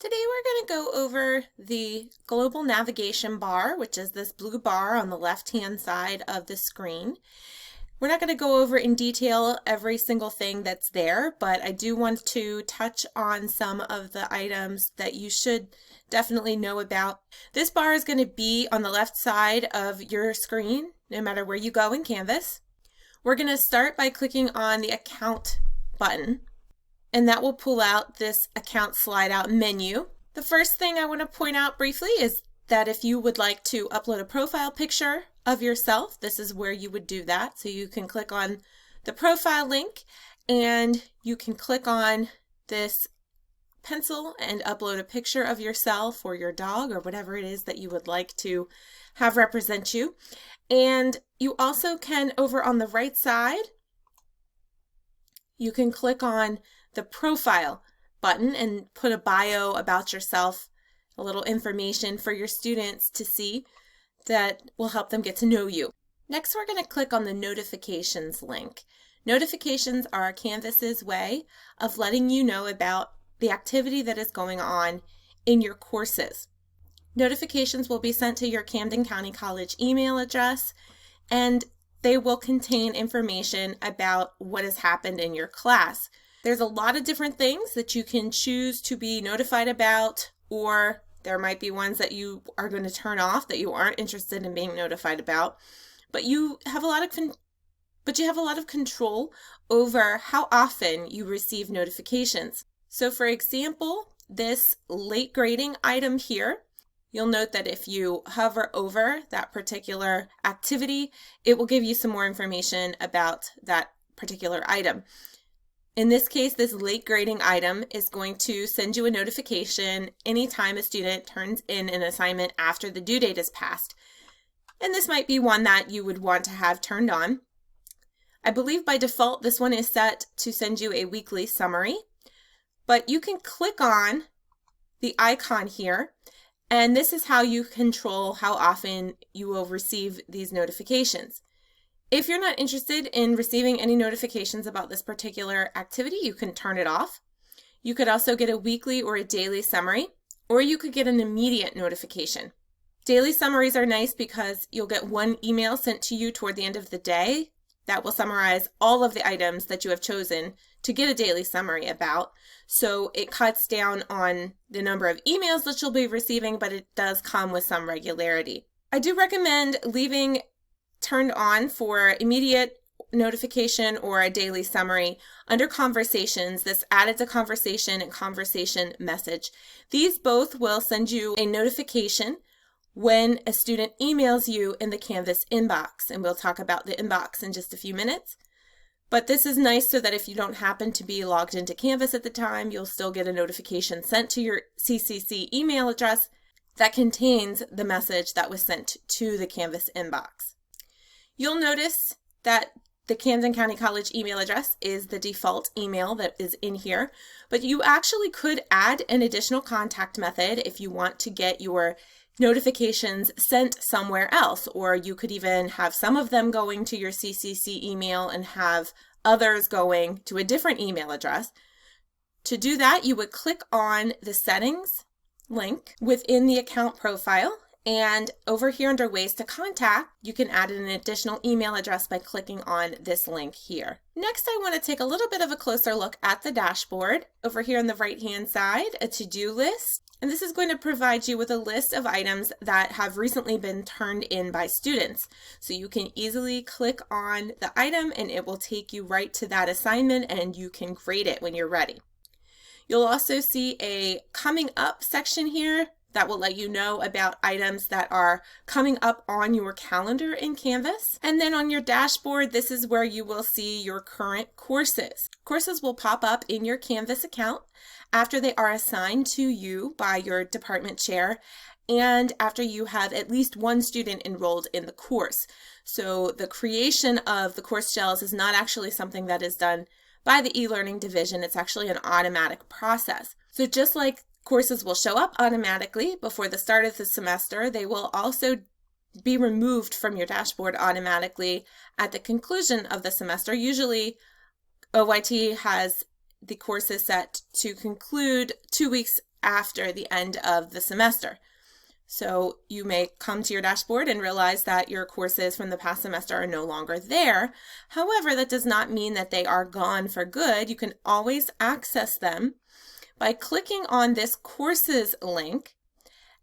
Today we're going to go over the global navigation bar, which is this blue bar on the left-hand side of the screen. We're not going to go over in detail every single thing that's there, but I do want to touch on some of the items that you should definitely know about. This bar is going to be on the left side of your screen, no matter where you go in Canvas. We're going to start by clicking on the Account button, and that will pull out this Account slide out menu. The first thing I want to point out briefly is that if you would like to upload a profile picture of yourself, this is where you would do that. So you can click on the profile link and you can click on this pencil and upload a picture of yourself or your dog or whatever it is that you would like to have represent you. And you also can, over on the right side, you can click on the profile button and put a bio about yourself, a little information for your students to see that will help them get to know you. Next, we're going to click on the notifications link. Notifications are Canvas's way of letting you know about the activity that is going on in your courses. Notifications will be sent to your Camden County College email address, and they will contain information about what has happened in your class. There's a lot of different things that you can choose to be notified about, or there might be ones that you are going to turn off that you aren't interested in being notified about. But you have a lot of control over how often you receive notifications. So for example, this late grading item here, you'll note that if you hover over that particular activity, it will give you some more information about that particular item. In this case, this late grading item is going to send you a notification anytime a student turns in an assignment after the due date is passed. And this might be one that you would want to have turned on. I believe by default this one is set to send you a weekly summary, but you can click on the icon here, and this is how you control how often you will receive these notifications. If you're not interested in receiving any notifications about this particular activity, you can turn it off. You could also get a weekly or a daily summary, or you could get an immediate notification. Daily summaries are nice because you'll get one email sent to you toward the end of the day that will summarize all of the items that you have chosen to get a daily summary about. So it cuts down on the number of emails that you'll be receiving, but it does come with some regularity. I do recommend leaving turned on for immediate notification or a daily summary under conversations. This added to conversation and conversation message. These both will send you a notification when a student emails you in the Canvas inbox, and we'll talk about the inbox in just a few minutes. But this is nice so that if you don't happen to be logged into Canvas at the time, you'll still get a notification sent to your CCC email address that contains the message that was sent to the Canvas inbox. You'll notice that the Camden County College email address is the default email that is in here, but you actually could add an additional contact method if you want to get your notifications sent somewhere else, or you could even have some of them going to your CCC email and have others going to a different email address. To do that, you would click on the settings link within the account profile, and over here under ways to contact, you can add an additional email address by clicking on this link here. Next, I want to take a little bit of a closer look at the dashboard. Over here on the right-hand side, a to-do list. And this is going to provide you with a list of items that have recently been turned in by students. So you can easily click on the item and it will take you right to that assignment and you can grade it when you're ready. You'll also see a coming up section here that will let you know about items that are coming up on your calendar in Canvas. And then on your dashboard, this is where you will see your current courses. Courses will pop up in your Canvas account after they are assigned to you by your department chair and after you have at least one student enrolled in the course. So the creation of the course shells is not actually something that is done by the e-learning division. It's actually an automatic process. So just like courses will show up automatically before the start of the semester, they will also be removed from your dashboard automatically at the conclusion of the semester. Usually OYT has the course is set to conclude 2 weeks after the end of the semester. So you may come to your dashboard and realize that your courses from the past semester are no longer there. However, that does not mean that they are gone for good. You can always access them by clicking on this courses link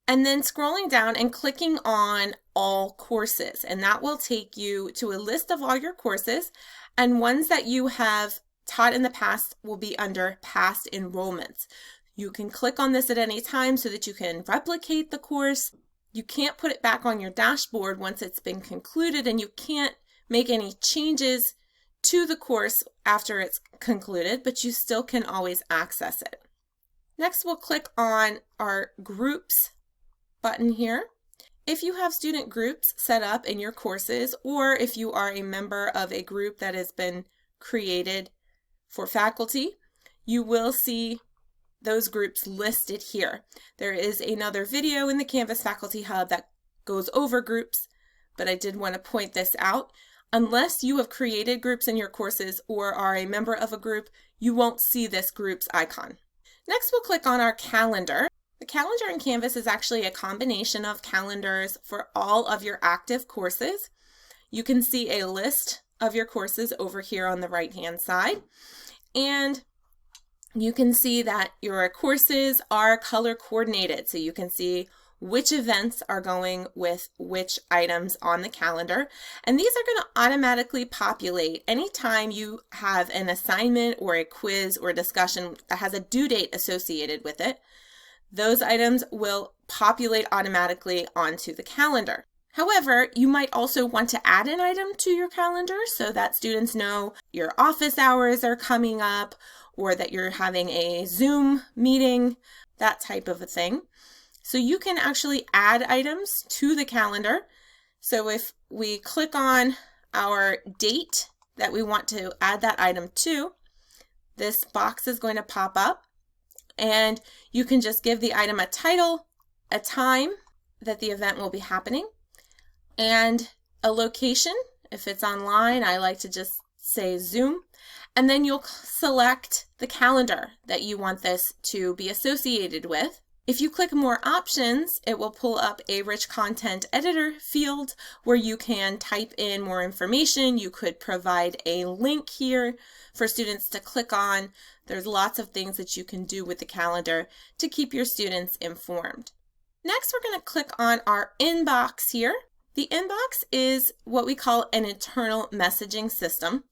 and then scrolling down and clicking on all courses. And that will take you to a list of all your courses, and ones that you have taught in the past will be under past enrollments. You can click on this at any time so that you can replicate the course. You can't put it back on your dashboard once it's been concluded, and you can't make any changes to the course after it's concluded, but you still can always access it. Next, we'll click on our groups button here. If you have student groups set up in your courses, or if you are a member of a group that has been created for faculty, you will see those groups listed here. There is another video in the Canvas Faculty Hub that goes over groups, but I did want to point this out. Unless you have created groups in your courses or are a member of a group, you won't see this groups icon. Next, we'll click on our calendar. The calendar in Canvas is actually a combination of calendars for all of your active courses. You can see a list of your courses over here on the right-hand side, and you can see that your courses are color coordinated, so you can see which events are going with which items on the calendar. And these are going to automatically populate anytime you have an assignment or a quiz or a discussion that has a due date associated with it. Those items will populate automatically onto the calendar. However, you might also want to add an item to your calendar so that students know your office hours are coming up, or that you're having a Zoom meeting, that type of a thing. So you can actually add items to the calendar. So if we click on our date that we want to add that item to, this box is going to pop up, and you can just give the item a title, a time that the event will be happening, and a location. If it's online, I like to just say Zoom. And then you'll select the calendar that you want this to be associated with. If you click more options, it will pull up a rich content editor field where you can type in more information. You could provide a link here for students to click on. There's lots of things that you can do with the calendar to keep your students informed. Next, we're going to click on our inbox here. The inbox is what we call an internal messaging system.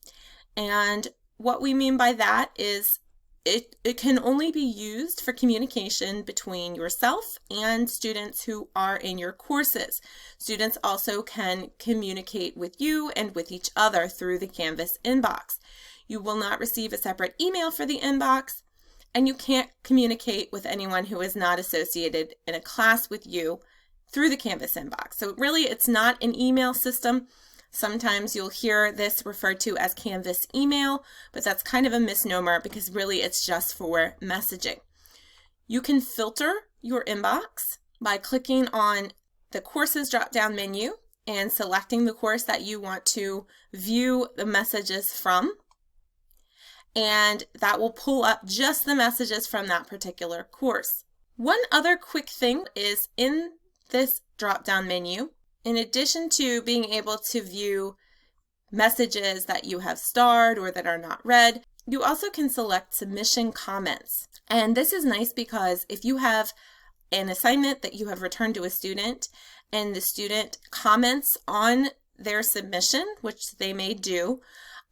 And what we mean by that is it can only be used for communication between yourself and students who are in your courses. Students also can communicate with you and with each other through the Canvas inbox. You will not receive a separate email for the inbox, and you can't communicate with anyone who is not associated in a class with you through the Canvas inbox. So really, it's not an email system. Sometimes you'll hear this referred to as Canvas email, but that's kind of a misnomer because really it's just for messaging. You can filter your inbox by clicking on the courses drop-down menu and selecting the course that you want to view the messages from. And that will pull up just the messages from that particular course. One other quick thing is in this drop-down menu, in addition to being able to view messages that you have starred or that are not read, you also can select submission comments. And this is nice because if you have an assignment that you have returned to a student and the student comments on their submission, which they may do,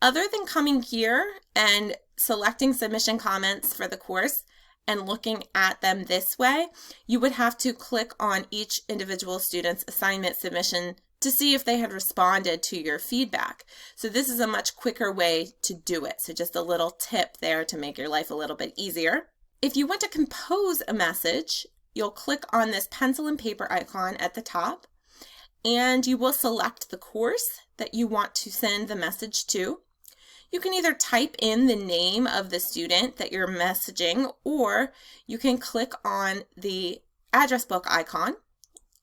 other than coming here and selecting submission comments for the course and looking at them this way, you would have to click on each individual student's assignment submission to see if they had responded to your feedback. So this is a much quicker way to do it. So just a little tip there to make your life a little bit easier. If you want to compose a message, you'll click on this pencil and paper icon at the top, and you will select the course that you want to send the message to. You can either type in the name of the student that you're messaging, or you can click on the address book icon,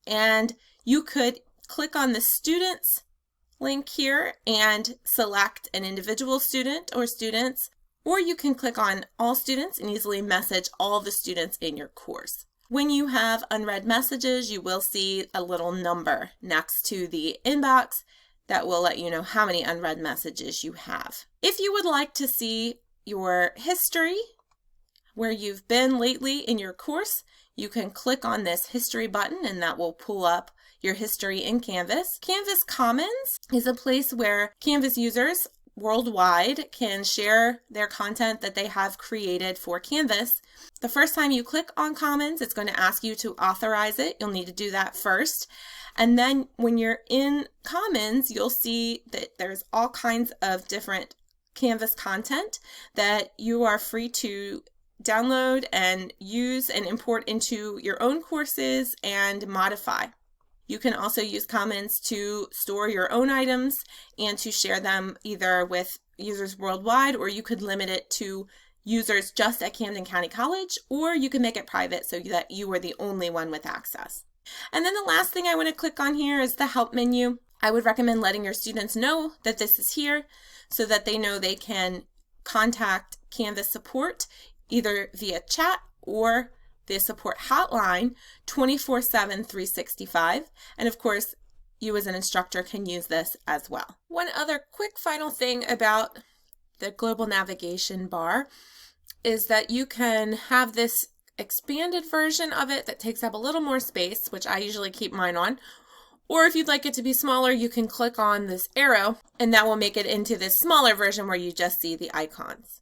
and you could click on the students link here and select an individual student or students, or you can click on all students and easily message all the students in your course. When you have unread messages, you will see a little number next to the inbox that will let you know how many unread messages you have. If you would like to see your history, where you've been lately in your course, you can click on this history button and that will pull up your history in Canvas. Canvas Commons is a place where Canvas users worldwide can share their content that they have created for Canvas. The first time you click on Commons, it's going to ask you to authorize it. You'll need to do that first. And then when you're in Commons, you'll see that there's all kinds of different Canvas content that you are free to download and use and import into your own courses and modify. You can also use Commons to store your own items and to share them either with users worldwide, or you could limit it to users just at Camden County College, or you can make it private so that you are the only one with access. And then the last thing I want to click on here is the help menu. I would recommend letting your students know that this is here so that they know they can contact Canvas support either via chat or the support hotline 24/7, 365. And of course, you as an instructor can use this as well. One other quick final thing about the global navigation bar is that you can have this expanded version of it that takes up a little more space, which I usually keep mine on. Or if you'd like it to be smaller, you can click on this arrow and that will make it into this smaller version where you just see the icons.